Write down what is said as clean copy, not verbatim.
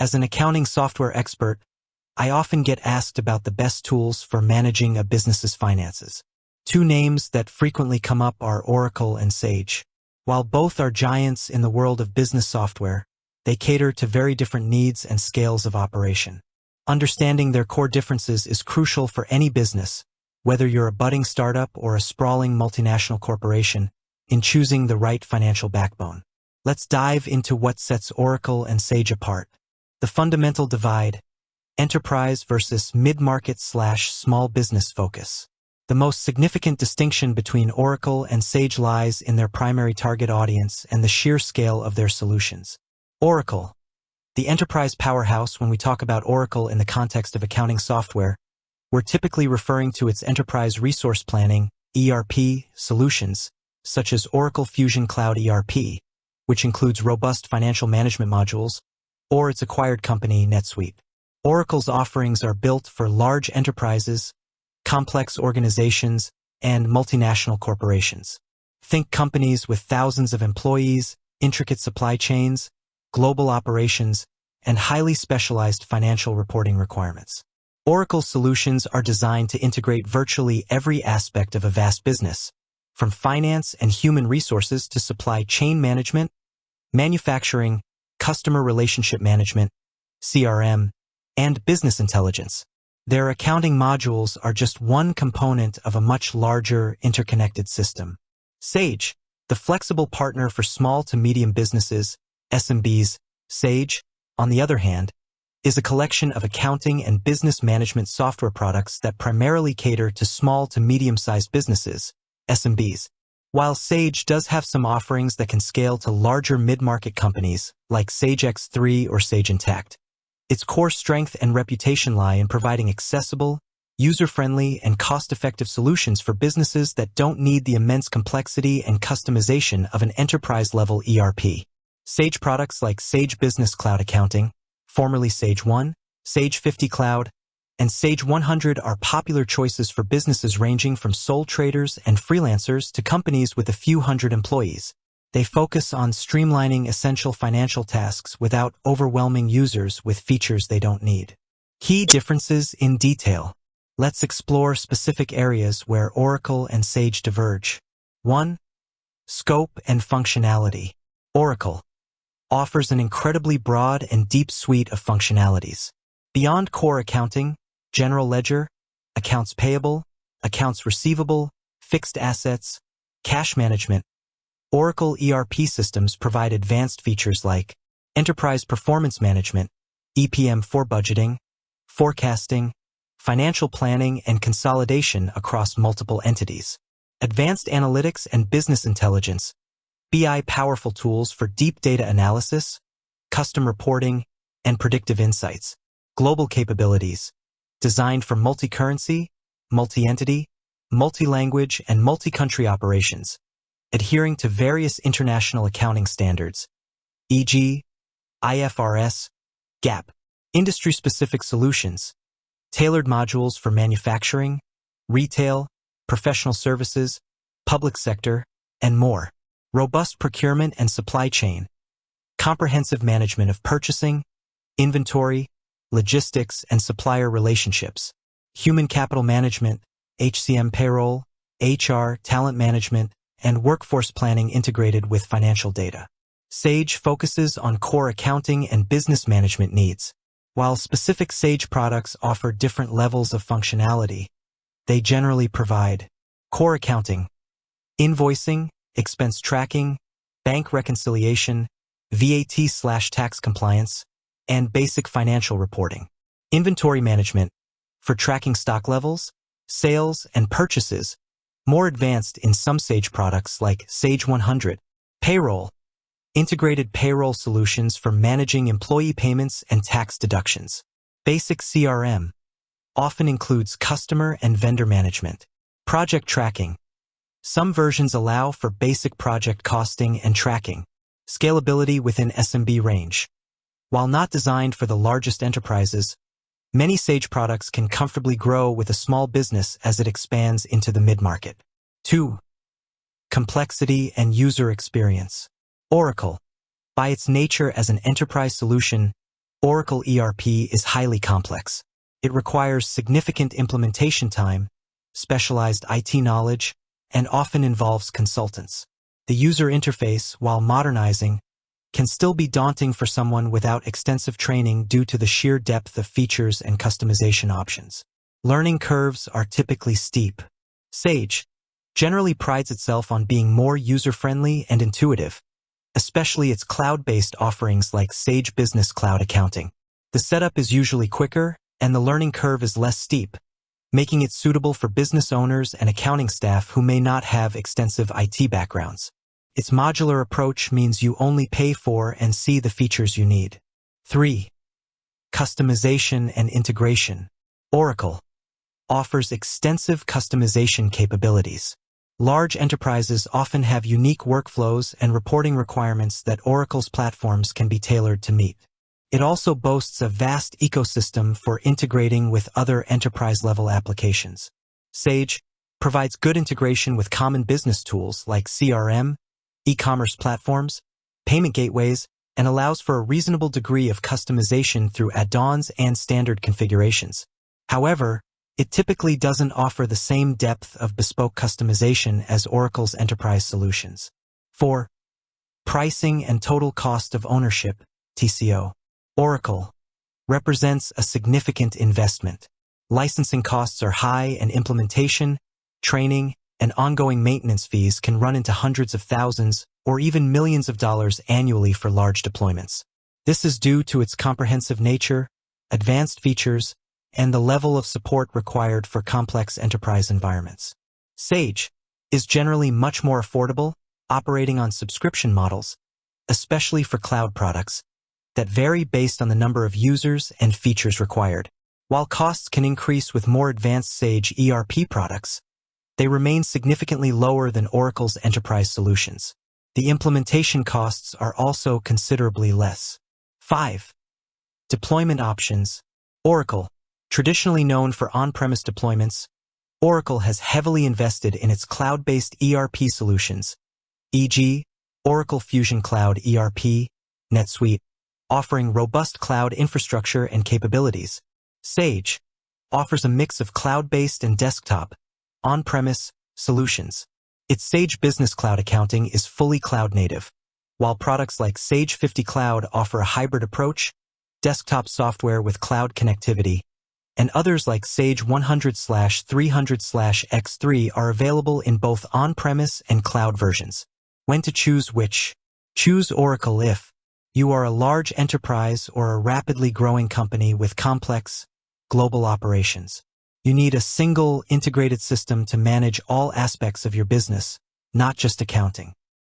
As an accounting software expert, I often get asked about the best tools for managing a business's finances. Two names that frequently come up are Oracle and Sage. While both are giants in the world of business software, they cater to very different needs and scales of operation. Understanding their core differences is crucial for any business, whether you're a budding startup or a sprawling multinational corporation, in choosing the right financial backbone. Let's dive into what sets Oracle and Sage apart. The fundamental divide: enterprise versus mid-market/small business focus. The most significant distinction between Oracle and Sage lies in their primary target audience and the sheer scale of their solutions. Oracle, the enterprise powerhouse. When we talk about Oracle in the context of accounting software, we're typically referring to its enterprise resource planning (ERP) solutions, such as Oracle Fusion Cloud ERP, which includes robust financial management modules, or its acquired company NetSuite. Oracle's offerings are built for large enterprises, complex organizations, and multinational corporations. Think companies with thousands of employees, intricate supply chains, global operations, and highly specialized financial reporting requirements. Oracle's solutions are designed to integrate virtually every aspect of a vast business, from finance and human resources to supply chain management, manufacturing, customer relationship management, CRM, and business intelligence. Their accounting modules are just one component of a much larger, interconnected system. Sage, the flexible partner for small to medium businesses, SMBs. Sage, on the other hand, is a collection of accounting and business management software products that primarily cater to small to medium-sized businesses, SMBs. While Sage does have some offerings that can scale to larger mid-market companies like Sage X3 or Sage Intacct, its core strength and reputation lie in providing accessible, user-friendly, and cost-effective solutions for businesses that don't need the immense complexity and customization of an enterprise-level ERP. Sage products like Sage Business Cloud Accounting, formerly Sage 1, Sage 50 Cloud, and Sage 100 are popular choices for businesses ranging from sole traders and freelancers to companies with a few hundred employees. They focus on streamlining essential financial tasks without overwhelming users with features they don't need. Key differences in detail. Let's explore specific areas where Oracle and Sage diverge. 1. Scope and functionality. Oracle offers an incredibly broad and deep suite of functionalities. Beyond core accounting, general ledger, accounts payable, accounts receivable, fixed assets, cash management, Oracle ERP systems provide advanced features like enterprise performance management, EPM for budgeting, forecasting, financial planning, and consolidation across multiple entities. Advanced analytics and business intelligence, BI powerful tools for deep data analysis, custom reporting, and predictive insights. Global capabilities, designed for multi-currency, multi-entity, multi-language, and multi-country operations, adhering to various international accounting standards, e.g., IFRS, GAAP. Industry-specific solutions, tailored modules for manufacturing, retail, professional services, public sector, and more. Robust procurement and supply chain, comprehensive management of purchasing, inventory, logistics, and supplier relationships. Human capital management, HCM payroll, HR, talent management, and workforce planning integrated with financial data. Sage focuses on core accounting and business management needs. While specific Sage products offer different levels of functionality, they generally provide core accounting, invoicing, expense tracking, bank reconciliation, VAT/tax compliance, and basic financial reporting. Inventory management, for tracking stock levels, sales, and purchases, more advanced in some Sage products like Sage 100. Payroll, integrated payroll solutions for managing employee payments and tax deductions. Basic CRM, often includes customer and vendor management. Project tracking, some versions allow for basic project costing and tracking. Scalability within SMB range. While not designed for the largest enterprises, many Sage products can comfortably grow with a small business as it expands into the mid-market. 2. Complexity and user experience. Oracle, by its nature as an enterprise solution, Oracle ERP is highly complex. It requires significant implementation time, specialized IT knowledge, and often involves consultants. The user interface, while modernizing, can still be daunting for someone without extensive training due to the sheer depth of features and customization options. Learning curves are typically steep. Sage generally prides itself on being more user-friendly and intuitive, especially its cloud-based offerings like Sage Business Cloud Accounting. The setup is usually quicker, and the learning curve is less steep, making it suitable for business owners and accounting staff who may not have extensive IT backgrounds. Its modular approach means you only pay for and see the features you need. 3. Customization and integration. Oracle offers extensive customization capabilities. Large enterprises often have unique workflows and reporting requirements that Oracle's platforms can be tailored to meet. It also boasts a vast ecosystem for integrating with other enterprise-level applications. Sage provides good integration with common business tools like CRM, e-commerce platforms, payment gateways, and allows for a reasonable degree of customization through add-ons and standard configurations. However, it typically doesn't offer the same depth of bespoke customization as Oracle's enterprise solutions. 4. Pricing and total cost of ownership, TCO. Oracle represents a significant investment. Licensing costs are high, and implementation, training, and ongoing maintenance fees can run into hundreds of thousands or even millions of dollars annually for large deployments. This is due to its comprehensive nature, advanced features, and the level of support required for complex enterprise environments. Sage is generally much more affordable, operating on subscription models, especially for cloud products, that vary based on the number of users and features required. While costs can increase with more advanced Sage ERP products, they remain significantly lower than Oracle's enterprise solutions. The implementation costs are also considerably less. 5. Deployment options. Oracle, traditionally known for on-premise deployments, Oracle has heavily invested in its cloud-based ERP solutions, e.g., Oracle Fusion Cloud ERP, NetSuite, offering robust cloud infrastructure and capabilities. Sage offers a mix of cloud-based and desktop, on-premise solutions. Its Sage Business Cloud Accounting is fully cloud-native, while products like Sage 50 Cloud offer a hybrid approach, desktop software with cloud connectivity, and others like Sage 100/300/X3 are available in both on-premise and cloud versions. When to choose which? Choose Oracle if you are a large enterprise or a rapidly growing company with complex, global operations. You need a single, integrated system to manage all aspects of your business, not just accounting.